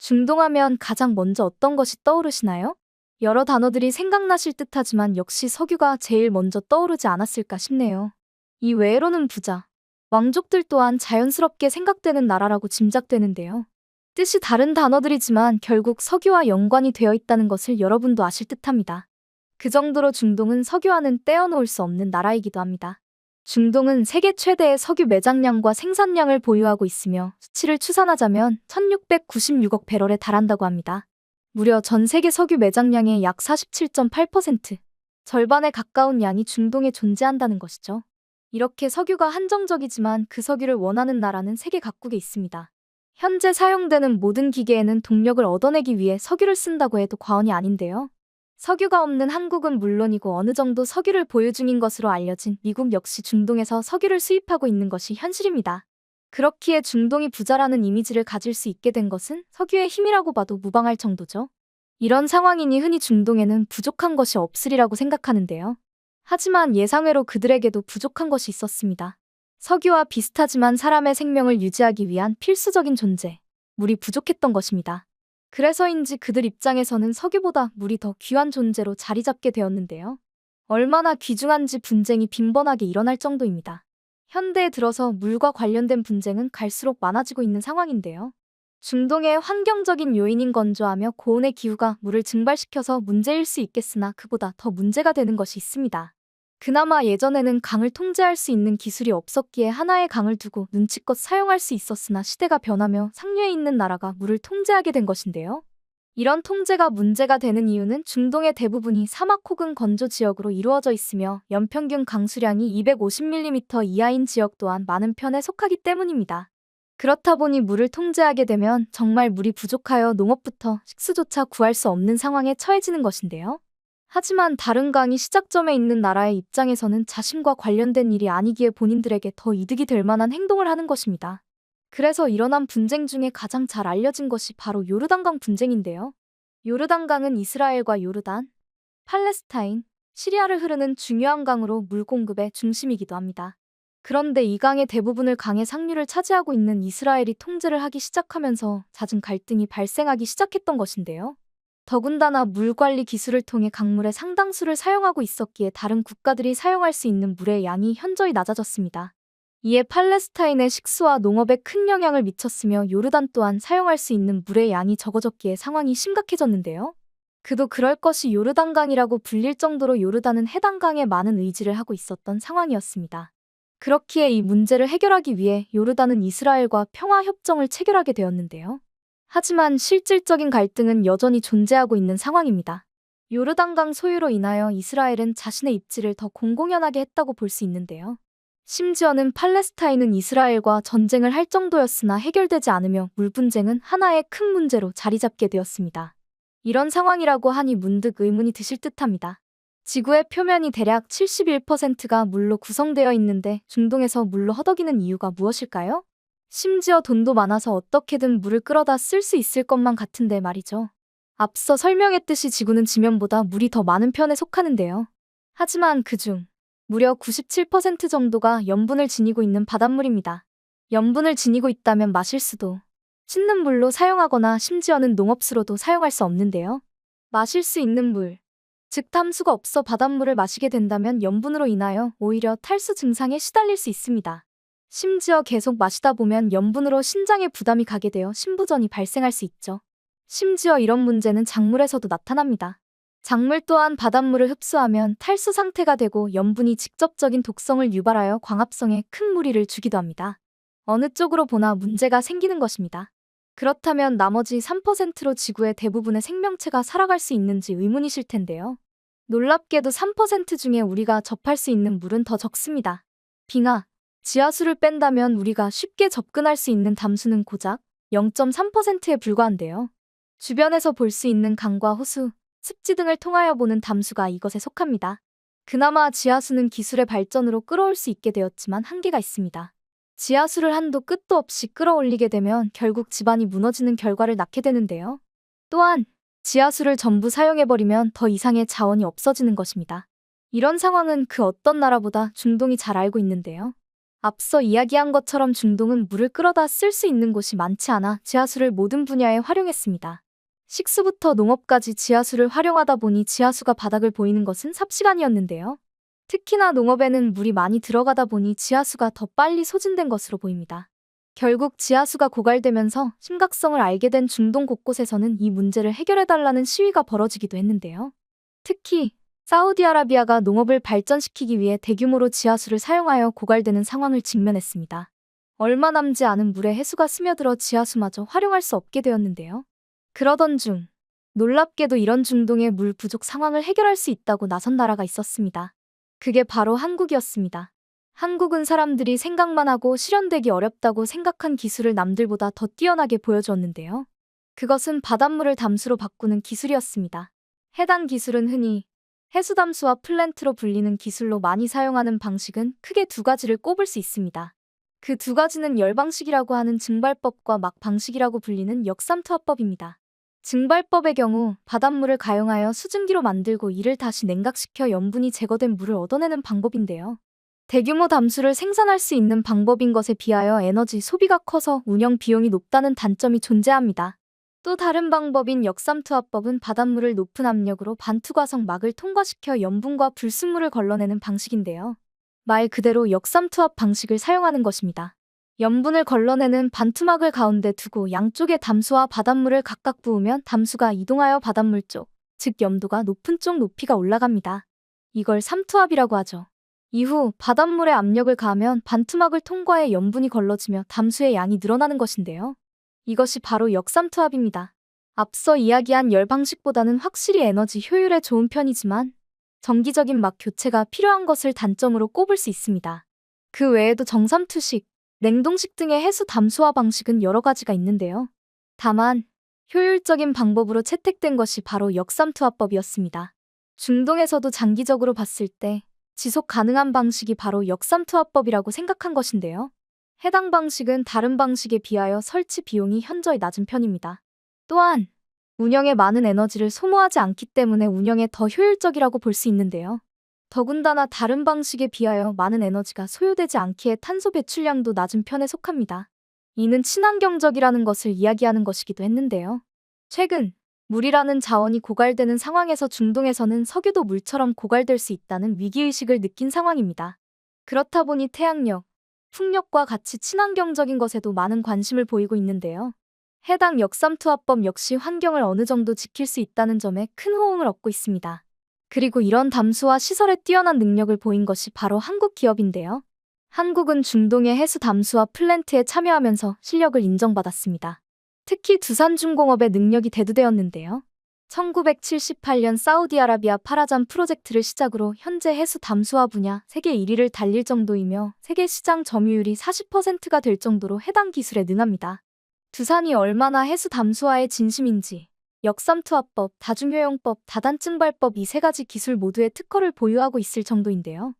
중동하면 가장 먼저 어떤 것이 떠오르시나요? 여러 단어들이 생각나실 듯하지만 역시 석유가 제일 먼저 떠오르지 않았을까 싶네요. 이 외로는 부자, 왕족들 또한 자연스럽게 생각되는 나라라고 짐작되는데요. 뜻이 다른 단어들이지만 결국 석유와 연관이 되어 있다는 것을 여러분도 아실 듯합니다. 그 정도로 중동은 석유와는 떼어놓을 수 없는 나라이기도 합니다. 중동은 세계 최대의 석유 매장량과 생산량을 보유하고 있으며 수치를 추산하자면 1696억 배럴에 달한다고 합니다. 무려 전 세계 석유 매장량의 약 47.8%, 절반에 가까운 양이 중동에 존재한다는 것이죠. 이렇게 석유가 한정적이지만 그 석유를 원하는 나라는 세계 각국에 있습니다. 현재 사용되는 모든 기계에는 동력을 얻어내기 위해 석유를 쓴다고 해도 과언이 아닌데요. 석유가 없는 한국은 물론이고 어느 정도 석유를 보유 중인 것으로 알려진 미국 역시 중동에서 석유를 수입하고 있는 것이 현실입니다. 그렇기에 중동이 부자라는 이미지를 가질 수 있게 된 것은 석유의 힘이라고 봐도 무방할 정도죠. 이런 상황이니 흔히 중동에는 부족한 것이 없으리라고 생각하는데요. 하지만 예상외로 그들에게도 부족한 것이 있었습니다. 석유와 비슷하지만 사람의 생명을 유지하기 위한 필수적인 존재, 물이 부족했던 것입니다. 그래서인지 그들 입장에서는 석유보다 물이 더 귀한 존재로 자리 잡게 되었는데요. 얼마나 귀중한지 분쟁이 빈번하게 일어날 정도입니다. 현대에 들어서 물과 관련된 분쟁은 갈수록 많아지고 있는 상황인데요. 중동의 환경적인 요인인 건조하며 고온의 기후가 물을 증발시켜서 문제일 수 있겠으나 그보다 더 문제가 되는 것이 있습니다. 그나마 예전에는 강을 통제할 수 있는 기술이 없었기에 하나의 강을 두고 눈치껏 사용할 수 있었으나 시대가 변하며 상류에 있는 나라가 물을 통제하게 된 것인데요. 이런 통제가 문제가 되는 이유는 중동의 대부분이 사막 혹은 건조 지역으로 이루어져 있으며 연평균 강수량이 250mm 이하인 지역 또한 많은 편에 속하기 때문입니다. 그렇다 보니 물을 통제하게 되면 정말 물이 부족하여 농업부터 식수조차 구할 수 없는 상황에 처해지는 것인데요. 하지만 다른 강이 시작점에 있는 나라의 입장에서는 자신과 관련된 일이 아니기에 본인들에게 더 이득이 될 만한 행동을 하는 것입니다. 그래서 일어난 분쟁 중에 가장 잘 알려진 것이 바로 요르단강 분쟁인데요. 요르단강은 이스라엘과 요르단, 팔레스타인, 시리아를 흐르는 중요한 강으로 물 공급의 중심이기도 합니다. 그런데 이 강의 대부분을 강의 상류를 차지하고 있는 이스라엘이 통제를 하기 시작하면서 잦은 갈등이 발생하기 시작했던 것인데요. 더군다나 물 관리 기술을 통해 강물의 상당수를 사용하고 있었기에 다른 국가들이 사용할 수 있는 물의 양이 현저히 낮아졌습니다. 이에 팔레스타인의 식수와 농업에 큰 영향을 미쳤으며 요르단 또한 사용할 수 있는 물의 양이 적어졌기에 상황이 심각해졌는데요. 그도 그럴 것이 요르단강이라고 불릴 정도로 요르단은 해당 강에 많은 의지를 하고 있었던 상황이었습니다. 그렇기에 이 문제를 해결하기 위해 요르단은 이스라엘과 평화협정을 체결하게 되었는데요. 하지만 실질적인 갈등은 여전히 존재하고 있는 상황입니다. 요르단강 소유로 인하여 이스라엘은 자신의 입지를 더 공공연하게 했다고 볼 수 있는데요. 심지어는 팔레스타인은 이스라엘과 전쟁을 할 정도였으나 해결되지 않으며 물 분쟁은 하나의 큰 문제로 자리 잡게 되었습니다. 이런 상황이라고 하니 문득 의문이 드실 듯합니다. 지구의 표면이 대략 71%가 물로 구성되어 있는데 중동에서 물로 허덕이는 이유가 무엇일까요? 심지어 돈도 많아서 어떻게든 물을 끌어다 쓸 수 있을 것만 같은데 말이죠. 앞서 설명했듯이 지구는 지면보다 물이 더 많은 편에 속하는데요. 하지만 그중 무려 97% 정도가 염분을 지니고 있는 바닷물입니다. 염분을 지니고 있다면 마실 수도, 씻는 물로 사용하거나 심지어는 농업수로도 사용할 수 없는데요. 마실 수 있는 물, 즉 탐수가 없어 바닷물을 마시게 된다면 염분으로 인하여 오히려 탈수 증상에 시달릴 수 있습니다. 심지어 계속 마시다 보면 염분으로 신장에 부담이 가게 되어 신부전이 발생할 수 있죠. 심지어 이런 문제는 작물에서도 나타납니다. 작물 또한 바닷물을 흡수하면 탈수 상태가 되고 염분이 직접적인 독성을 유발하여 광합성에 큰 무리를 주기도 합니다. 어느 쪽으로 보나 문제가 생기는 것입니다. 그렇다면 나머지 3%로 지구의 대부분의 생명체가 살아갈 수 있는지 의문이실 텐데요. 놀랍게도 3% 중에 우리가 접할 수 있는 물은 더 적습니다. 빙하, 지하수를 뺀다면 우리가 쉽게 접근할 수 있는 담수는 고작 0.3%에 불과한데요. 주변에서 볼 수 있는 강과 호수, 습지 등을 통하여 보는 담수가 이것에 속합니다. 그나마 지하수는 기술의 발전으로 끌어올 수 있게 되었지만 한계가 있습니다. 지하수를 한도 끝도 없이 끌어올리게 되면 결국 집안이 무너지는 결과를 낳게 되는데요. 또한 지하수를 전부 사용해버리면 더 이상의 자원이 없어지는 것입니다. 이런 상황은 그 어떤 나라보다 중동이 잘 알고 있는데요. 앞서 이야기한 것처럼 중동은 물을 끌어다 쓸 수 있는 곳이 많지 않아 지하수를 모든 분야에 활용했습니다. 식수부터 농업까지 지하수를 활용하다 보니 지하수가 바닥을 보이는 것은 삽시간이었는데요. 특히나 농업에는 물이 많이 들어가다 보니 지하수가 더 빨리 소진된 것으로 보입니다. 결국 지하수가 고갈되면서 심각성을 알게 된 중동 곳곳에서는 이 문제를 해결해달라는 시위가 벌어지기도 했는데요. 특히 사우디아라비아가 농업을 발전시키기 위해 대규모로 지하수를 사용하여 고갈되는 상황을 직면했습니다. 얼마 남지 않은 물에 해수가 스며들어 지하수마저 활용할 수 없게 되었는데요. 그러던 중 놀랍게도 이런 중동의 물 부족 상황을 해결할 수 있다고 나선 나라가 있었습니다. 그게 바로 한국이었습니다. 한국은 사람들이 생각만 하고 실현되기 어렵다고 생각한 기술을 남들보다 더 뛰어나게 보여주었는데요. 그것은 바닷물을 담수로 바꾸는 기술이었습니다. 해당 기술은 흔히 해수담수와 플랜트로 불리는 기술로 많이 사용하는 방식은 크게 두 가지를 꼽을 수 있습니다. 그 두 가지는 열방식이라고 하는 증발법과 막방식이라고 불리는 역삼투하법입니다. 증발법의 경우 바닷물을 가용하여 수증기로 만들고 이를 다시 냉각시켜 염분이 제거된 물을 얻어내는 방법인데요. 대규모 담수를 생산할 수 있는 방법인 것에 비하여 에너지 소비가 커서 운영 비용이 높다는 단점이 존재합니다. 또 다른 방법인 역삼투하법은 바닷물을 높은 압력으로 반투과성 막을 통과시켜 염분과 불순물을 걸러내는 방식인데요. 말 그대로 역삼투합 방식을 사용하는 것입니다. 염분을 걸러내는 반투막을 가운데 두고 양쪽에 담수와 바닷물을 각각 부으면 담수가 이동하여 바닷물 쪽, 즉 염도가 높은 쪽 높이가 올라갑니다. 이걸 삼투압이라고 하죠. 이후 바닷물에 압력을 가하면 반투막을 통과해 염분이 걸러지며 담수의 양이 늘어나는 것인데요. 이것이 바로 역삼투압입니다. 앞서 이야기한 열 방식보다는 확실히 에너지 효율에 좋은 편이지만 정기적인 막 교체가 필요한 것을 단점으로 꼽을 수 있습니다. 그 외에도 정삼투식, 냉동식 등의 해수 담수화 방식은 여러 가지가 있는데요. 다만 효율적인 방법으로 채택된 것이 바로 역삼투압법이었습니다. 중동에서도 장기적으로 봤을 때 지속 가능한 방식이 바로 역삼투압법이라고 생각한 것인데요. 해당 방식은 다른 방식에 비하여 설치 비용이 현저히 낮은 편입니다. 또한 운영에 많은 에너지를 소모하지 않기 때문에 운영에 더 효율적이라고 볼 수 있는데요. 더군다나 다른 방식에 비하여 많은 에너지가 소요되지 않기에 탄소 배출량도 낮은 편에 속합니다. 이는 친환경적이라는 것을 이야기하는 것이기도 했는데요. 최근 물이라는 자원이 고갈되는 상황에서 중동에서는 석유도 물처럼 고갈될 수 있다는 위기의식을 느낀 상황입니다. 그렇다 보니 태양력, 풍력과 같이 친환경적인 것에도 많은 관심을 보이고 있는데요. 해당 역삼투압법 역시 환경을 어느 정도 지킬 수 있다는 점에 큰 호응을 얻고 있습니다. 그리고 이런 담수와 시설에 뛰어난 능력을 보인 것이 바로 한국 기업인데요. 한국은 중동의 해수 담수와 플랜트에 참여하면서 실력을 인정받았습니다. 특히 두산중공업의 능력이 대두되었는데요. 1978년 사우디아라비아 파라잔 프로젝트를 시작으로 현재 해수 담수화 분야 세계 1위를 달릴 정도이며 세계 시장 점유율이 40%가 될 정도로 해당 기술에 능합니다. 두산이 얼마나 해수 담수화에 진심인지 역삼투압법, 다중효용법, 다단증발법 이 세 가지 기술 모두의 특허를 보유하고 있을 정도인데요.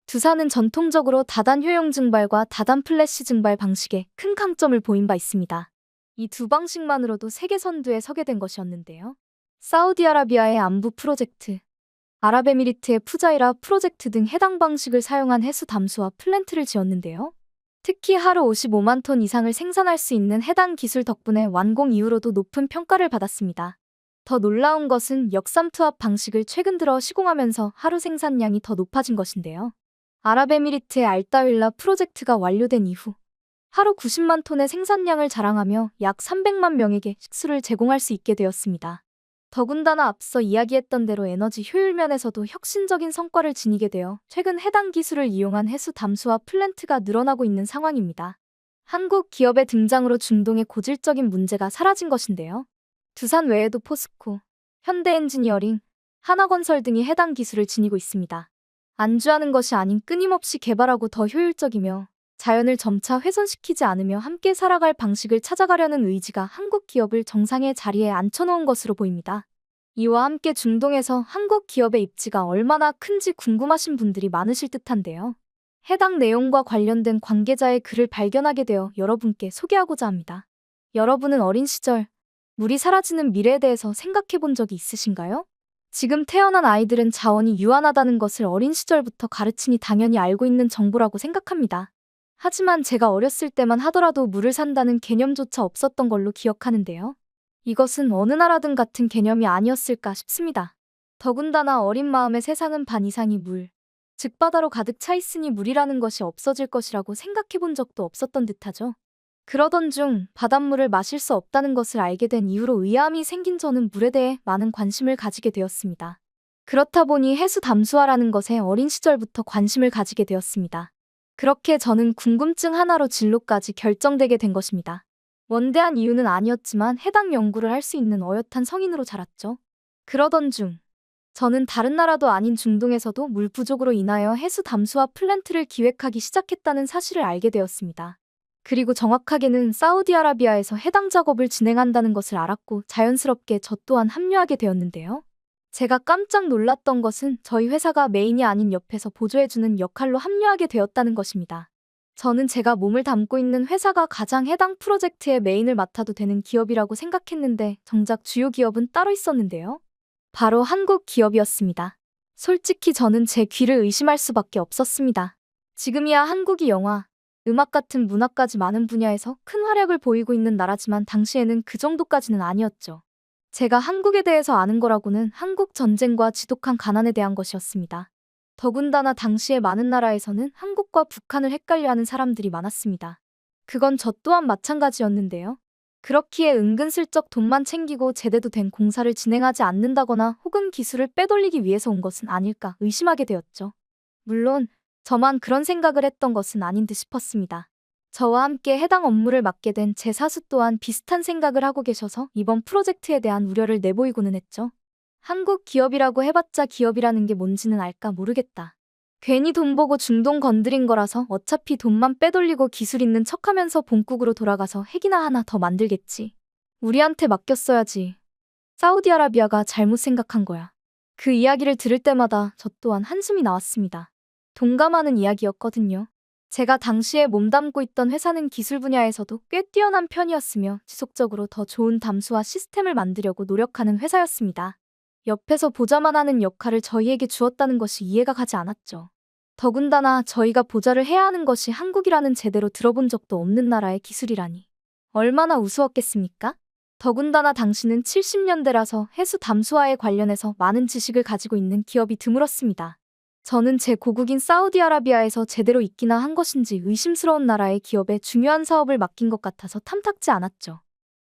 두산은 전통적으로 다단효용 증발과 다단 플래시 증발 방식에 큰 강점을 보인 바 있습니다. 이 두 방식만으로도 세계 선두에 서게 된 것이었는데요. 사우디아라비아의 안부 프로젝트, 아랍에미리트의 푸자이라 프로젝트 등 해당 방식을 사용한 해수 담수화 플랜트를 지었는데요. 특히 하루 55만 톤 이상을 생산할 수 있는 해당 기술 덕분에 완공 이후로도 높은 평가를 받았습니다. 더 놀라운 것은 역삼투압 방식을 최근 들어 시공하면서 하루 생산량이 더 높아진 것인데요. 아랍에미리트의 알따윌라 프로젝트가 완료된 이후 하루 90만 톤의 생산량을 자랑하며 약 300만 명에게 식수를 제공할 수 있게 되었습니다. 더군다나 앞서 이야기했던 대로 에너지 효율 면에서도 혁신적인 성과를 지니게 되어 최근 해당 기술을 이용한 해수 담수화 플랜트가 늘어나고 있는 상황입니다. 한국 기업의 등장으로 중동의 고질적인 문제가 사라진 것인데요. 두산 외에도 포스코, 현대엔지니어링, 하나건설 등이 해당 기술을 지니고 있습니다. 안주하는 것이 아닌 끊임없이 개발하고 더 효율적이며 자연을 점차 훼손시키지 않으며 함께 살아갈 방식을 찾아가려는 의지가 한국 기업을 정상의 자리에 앉혀놓은 것으로 보입니다. 이와 함께 중동에서 한국 기업의 입지가 얼마나 큰지 궁금하신 분들이 많으실 듯한데요. 해당 내용과 관련된 관계자의 글을 발견하게 되어 여러분께 소개하고자 합니다. 여러분은 어린 시절, 물이 사라지는 미래에 대해서 생각해 본 적이 있으신가요? 지금 태어난 아이들은 자원이 유한하다는 것을 어린 시절부터 가르치니 당연히 알고 있는 정보라고 생각합니다. 하지만 제가 어렸을 때만 하더라도 물을 산다는 개념조차 없었던 걸로 기억하는데요. 이것은 어느 나라든 같은 개념이 아니었을까 싶습니다. 더군다나 어린 마음의 세상은 반 이상이 물, 즉 바다로 가득 차 있으니 물이라는 것이 없어질 것이라고 생각해 본 적도 없었던 듯하죠. 그러던 중 바닷물을 마실 수 없다는 것을 알게 된 이후로 의아함이 생긴 저는 물에 대해 많은 관심을 가지게 되었습니다. 그렇다 보니 해수 담수화라는 것에 어린 시절부터 관심을 가지게 되었습니다. 그렇게 저는 궁금증 하나로 진로까지 결정되게 된 것입니다. 원대한 이유는 아니었지만 해당 연구를 할 수 있는 어엿한 성인으로 자랐죠. 그러던 중 저는 다른 나라도 아닌 중동에서도 물 부족으로 인하여 해수 담수화 플랜트를 기획하기 시작했다는 사실을 알게 되었습니다. 그리고 정확하게는 사우디아라비아에서 해당 작업을 진행한다는 것을 알았고 자연스럽게 저 또한 합류하게 되었는데요. 제가 깜짝 놀랐던 것은 저희 회사가 메인이 아닌 옆에서 보조해주는 역할로 합류하게 되었다는 것입니다. 저는 제가 몸을 담고 있는 회사가 가장 해당 프로젝트의 메인을 맡아도 되는 기업이라고 생각했는데 정작 주요 기업은 따로 있었는데요. 바로 한국 기업이었습니다. 솔직히 저는 제 귀를 의심할 수밖에 없었습니다. 지금이야 한국이 영화, 음악 같은 문화까지 많은 분야에서 큰 활약을 보이고 있는 나라지만 당시에는 그 정도까지는 아니었죠. 제가 한국에 대해서 아는 거라고는 한국 전쟁과 지독한 가난에 대한 것이었습니다. 더군다나 당시에 많은 나라에서는 한국과 북한을 헷갈려하는 사람들이 많았습니다. 그건 저 또한 마찬가지였는데요. 그렇기에 은근슬쩍 돈만 챙기고 제대로 된 공사를 진행하지 않는다거나 혹은 기술을 빼돌리기 위해서 온 것은 아닐까 의심하게 되었죠. 물론 저만 그런 생각을 했던 것은 아닌 듯 싶었습니다. 저와 함께 해당 업무를 맡게 된 제 사수 또한 비슷한 생각을 하고 계셔서 이번 프로젝트에 대한 우려를 내보이고는 했죠. 한국 기업이라고 해봤자 기업이라는 게 뭔지는 알까 모르겠다. 괜히 돈 보고 중동 건드린 거라서 어차피 돈만 빼돌리고 기술 있는 척하면서 본국으로 돌아가서 핵이나 하나 더 만들겠지. 우리한테 맡겼어야지. 사우디아라비아가 잘못 생각한 거야. 그 이야기를 들을 때마다 저 또한 한숨이 나왔습니다. 동감하는 이야기였거든요. 제가 당시에 몸담고 있던 회사는 기술 분야에서도 꽤 뛰어난 편이었으며 지속적으로 더 좋은 담수화 시스템을 만들려고 노력하는 회사였습니다. 옆에서 보좌만 하는 역할을 저희에게 주었다는 것이 이해가 가지 않았죠. 더군다나 저희가 보좌를 해야 하는 것이 한국이라는 제대로 들어본 적도 없는 나라의 기술이라니. 얼마나 우스웠겠습니까? 더군다나 당시는 70년대라서 해수 담수화에 관련해서 많은 지식을 가지고 있는 기업이 드물었습니다. 저는 제 고국인 사우디아라비아에서 제대로 있기나 한 것인지 의심스러운 나라의 기업에 중요한 사업을 맡긴 것 같아서 탐탁지 않았죠.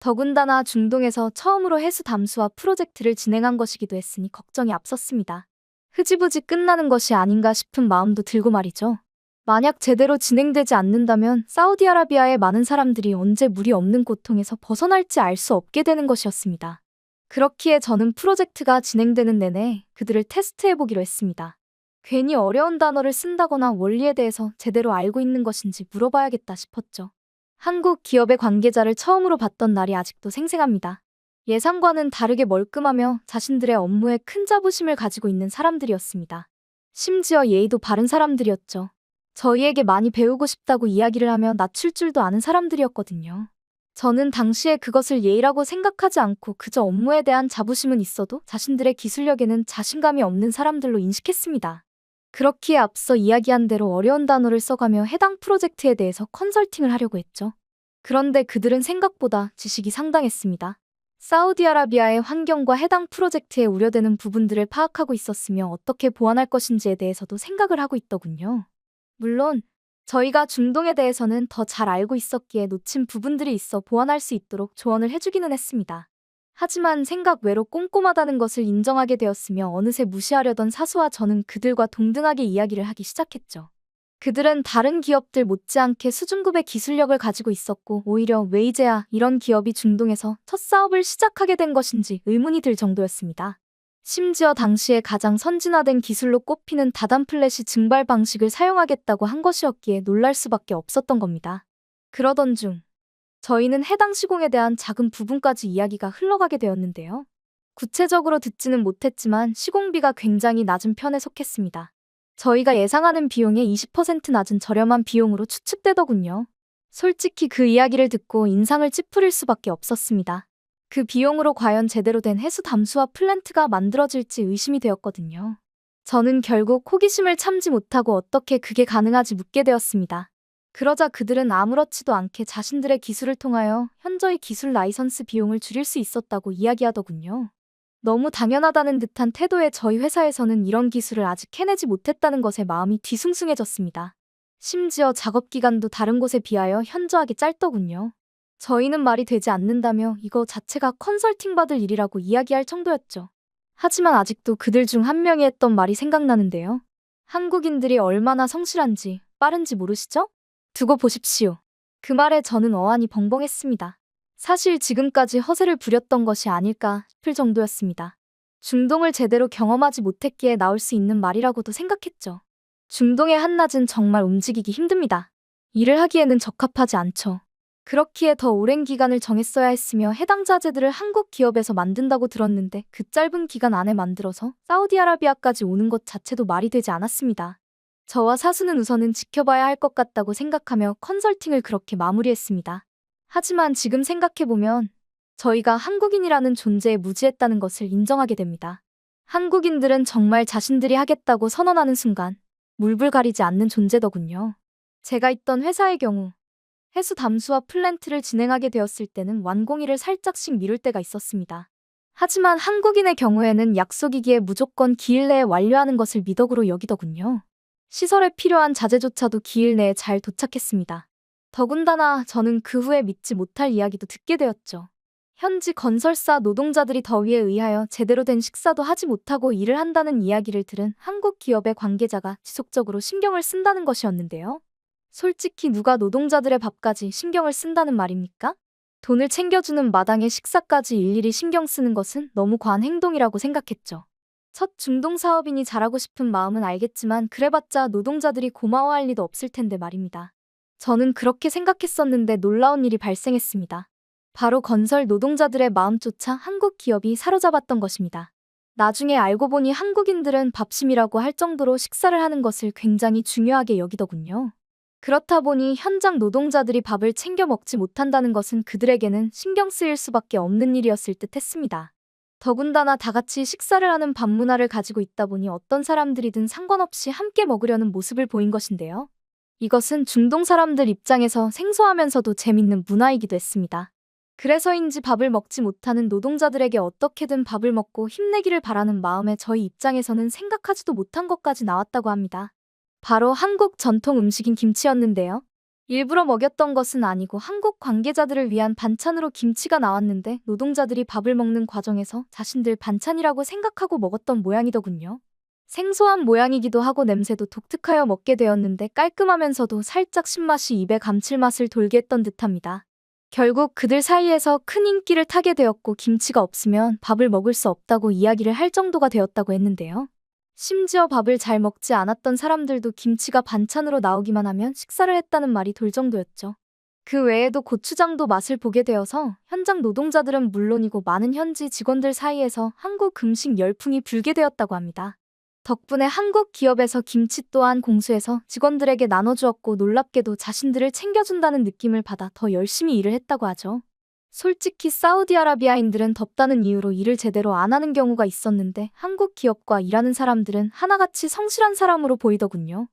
더군다나 중동에서 처음으로 해수 담수화 프로젝트를 진행한 것이기도 했으니 걱정이 앞섰습니다. 흐지부지 끝나는 것이 아닌가 싶은 마음도 들고 말이죠. 만약 제대로 진행되지 않는다면 사우디아라비아의 많은 사람들이 언제 물이 없는 고통에서 벗어날지 알 수 없게 되는 것이었습니다. 그렇기에 저는 프로젝트가 진행되는 내내 그들을 테스트해보기로 했습니다. 괜히 어려운 단어를 쓴다거나 원리에 대해서 제대로 알고 있는 것인지 물어봐야겠다 싶었죠. 한국 기업의 관계자를 처음으로 봤던 날이 아직도 생생합니다. 예상과는 다르게 멀끔하며 자신들의 업무에 큰 자부심을 가지고 있는 사람들이었습니다. 심지어 예의도 바른 사람들이었죠. 저희에게 많이 배우고 싶다고 이야기를 하며 낮출 줄도 아는 사람들이었거든요. 저는 당시에 그것을 예의라고 생각하지 않고 그저 업무에 대한 자부심은 있어도 자신들의 기술력에는 자신감이 없는 사람들로 인식했습니다. 그렇기에 앞서 이야기한 대로 어려운 단어를 써가며 해당 프로젝트에 대해서 컨설팅을 하려고 했죠. 그런데 그들은 생각보다 지식이 상당했습니다. 사우디아라비아의 환경과 해당 프로젝트에 우려되는 부분들을 파악하고 있었으며 어떻게 보완할 것인지에 대해서도 생각을 하고 있더군요. 물론 저희가 중동에 대해서는 더 잘 알고 있었기에 놓친 부분들이 있어 보완할 수 있도록 조언을 해주기는 했습니다. 하지만 생각 외로 꼼꼼하다는 것을 인정하게 되었으며 어느새 무시하려던 사수와 저는 그들과 동등하게 이야기를 하기 시작했죠. 그들은 다른 기업들 못지않게 수준급의 기술력을 가지고 있었고 오히려 왜 이제야 이런 기업이 중동에서 첫 사업을 시작하게 된 것인지 의문이 들 정도였습니다. 심지어 당시에 가장 선진화된 기술로 꼽히는 다단 플래시 증발 방식을 사용하겠다고 한 것이었기에 놀랄 수밖에 없었던 겁니다. 그러던 중 저희는 해당 시공에 대한 작은 부분까지 이야기가 흘러가게 되었는데요. 구체적으로 듣지는 못했지만 시공비가 굉장히 낮은 편에 속했습니다. 저희가 예상하는 비용의 20% 낮은 저렴한 비용으로 추측되더군요. 솔직히 그 이야기를 듣고 인상을 찌푸릴 수밖에 없었습니다. 그 비용으로 과연 제대로 된 해수 담수화 플랜트가 만들어질지 의심이 되었거든요. 저는 결국 호기심을 참지 못하고 어떻게 그게 가능하지 묻게 되었습니다. 그러자 그들은 아무렇지도 않게 자신들의 기술을 통하여 현저히 기술 라이선스 비용을 줄일 수 있었다고 이야기하더군요. 너무 당연하다는 듯한 태도의 저희 회사에서는 이런 기술을 아직 해내지 못했다는 것에 마음이 뒤숭숭해졌습니다. 심지어 작업 기간도 다른 곳에 비하여 현저하게 짧더군요. 저희는 말이 되지 않는다며 이거 자체가 컨설팅 받을 일이라고 이야기할 정도였죠. 하지만 아직도 그들 중 한 명이 했던 말이 생각나는데요. 한국인들이 얼마나 성실한지, 빠른지 모르시죠? 두고 보십시오. 그 말에 저는 어안이 벙벙했습니다. 사실 지금까지 허세를 부렸던 것이 아닐까 싶을 정도였습니다. 중동을 제대로 경험하지 못했기에 나올 수 있는 말이라고도 생각했죠. 중동의 한낮은 정말 움직이기 힘듭니다. 일을 하기에는 적합하지 않죠. 그렇기에 더 오랜 기간을 정했어야 했으며 해당 자재들을 한국 기업에서 만든다고 들었는데 그 짧은 기간 안에 만들어서 사우디아라비아까지 오는 것 자체도 말이 되지 않았습니다. 저와 사수는 우선은 지켜봐야 할 것 같다고 생각하며 컨설팅을 그렇게 마무리했습니다. 하지만 지금 생각해보면 저희가 한국인이라는 존재에 무지했다는 것을 인정하게 됩니다. 한국인들은 정말 자신들이 하겠다고 선언하는 순간 물불 가리지 않는 존재더군요. 제가 있던 회사의 경우 해수 담수화 플랜트를 진행하게 되었을 때는 완공일을 살짝씩 미룰 때가 있었습니다. 하지만 한국인의 경우에는 약속이기에 무조건 기일 내에 완료하는 것을 미덕으로 여기더군요. 시설에 필요한 자재조차도 기일 내에 잘 도착했습니다. 더군다나 저는 그 후에 믿지 못할 이야기도 듣게 되었죠. 현지 건설사 노동자들이 더위에 의하여 제대로 된 식사도 하지 못하고 일을 한다는 이야기를 들은 한국 기업의 관계자가 지속적으로 신경을 쓴다는 것이었는데요. 솔직히 누가 노동자들의 밥까지 신경을 쓴다는 말입니까? 돈을 챙겨주는 마당에 식사까지 일일이 신경 쓰는 것은 너무 과한 행동이라고 생각했죠. 첫 중동 사업이니 잘하고 싶은 마음은 알겠지만 그래봤자 노동자들이 고마워할 리도 없을 텐데 말입니다. 저는 그렇게 생각했었는데 놀라운 일이 발생했습니다. 바로 건설 노동자들의 마음조차 한국 기업이 사로잡았던 것입니다. 나중에 알고 보니 한국인들은 밥심이라고 할 정도로 식사를 하는 것을 굉장히 중요하게 여기더군요. 그렇다 보니 현장 노동자들이 밥을 챙겨 먹지 못한다는 것은 그들에게는 신경 쓰일 수밖에 없는 일이었을 듯 했습니다. 더군다나 다 같이 식사를 하는 밥 문화를 가지고 있다 보니 어떤 사람들이든 상관없이 함께 먹으려는 모습을 보인 것인데요. 이것은 중동 사람들 입장에서 생소하면서도 재밌는 문화이기도 했습니다. 그래서인지 밥을 먹지 못하는 노동자들에게 어떻게든 밥을 먹고 힘내기를 바라는 마음에 저희 입장에서는 생각하지도 못한 것까지 나왔다고 합니다. 바로 한국 전통 음식인 김치였는데요. 일부러 먹였던 것은 아니고 한국 관계자들을 위한 반찬으로 김치가 나왔는데 노동자들이 밥을 먹는 과정에서 자신들 반찬이라고 생각하고 먹었던 모양이더군요. 생소한 모양이기도 하고 냄새도 독특하여 먹게 되었는데 깔끔하면서도 살짝 신맛이 입에 감칠맛을 돌게 했던 듯합니다. 결국 그들 사이에서 큰 인기를 타게 되었고 김치가 없으면 밥을 먹을 수 없다고 이야기를 할 정도가 되었다고 했는데요. 심지어 밥을 잘 먹지 않았던 사람들도 김치가 반찬으로 나오기만 하면 식사를 했다는 말이 돌 정도였죠. 그 외에도 고추장도 맛을 보게 되어서 현장 노동자들은 물론이고 많은 현지 직원들 사이에서 한국 음식 열풍이 불게 되었다고 합니다. 덕분에 한국 기업에서 김치 또한 공수해서 직원들에게 나눠주었고 놀랍게도 자신들을 챙겨준다는 느낌을 받아 더 열심히 일을 했다고 하죠. 솔직히 사우디아라비아인들은 덥다는 이유로 일을 제대로 안 하는 경우가 있었는데 한국 기업과 일하는 사람들은 하나같이 성실한 사람으로 보이더군요.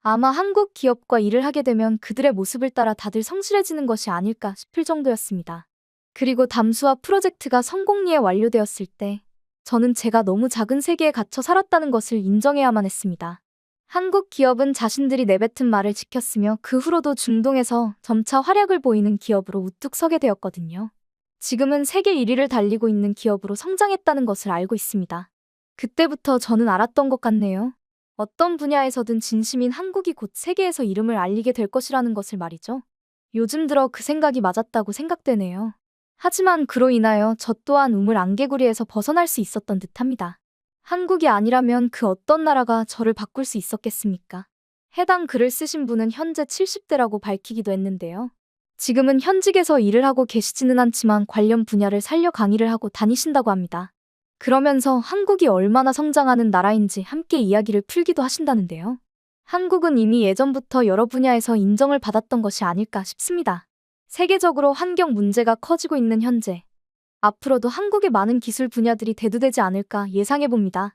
아마 한국 기업과 일을 하게 되면 그들의 모습을 따라 다들 성실해지는 것이 아닐까 싶을 정도였습니다. 그리고 담수화 프로젝트가 성공리에 완료되었을 때 저는 제가 너무 작은 세계에 갇혀 살았다는 것을 인정해야만 했습니다. 한국 기업은 자신들이 내뱉은 말을 지켰으며 그 후로도 중동에서 점차 활약을 보이는 기업으로 우뚝 서게 되었거든요. 지금은 세계 1위를 달리고 있는 기업으로 성장했다는 것을 알고 있습니다. 그때부터 저는 알았던 것 같네요. 어떤 분야에서든 진심인 한국이 곧 세계에서 이름을 알리게 될 것이라는 것을 말이죠. 요즘 들어 그 생각이 맞았다고 생각되네요. 하지만 그로 인하여 저 또한 우물 안개구리에서 벗어날 수 있었던 듯합니다. 한국이 아니라면 그 어떤 나라가 저를 바꿀 수 있었겠습니까? 해당 글을 쓰신 분은 현재 70대라고 밝히기도 했는데요. 지금은 현직에서 일을 하고 계시지는 않지만 관련 분야를 살려 강의를 하고 다니신다고 합니다. 그러면서 한국이 얼마나 성장하는 나라인지 함께 이야기를 풀기도 하신다는데요. 한국은 이미 예전부터 여러 분야에서 인정을 받았던 것이 아닐까 싶습니다. 세계적으로 환경 문제가 커지고 있는 현재, 앞으로도 한국의 많은 기술 분야들이 대두되지 않을까 예상해봅니다.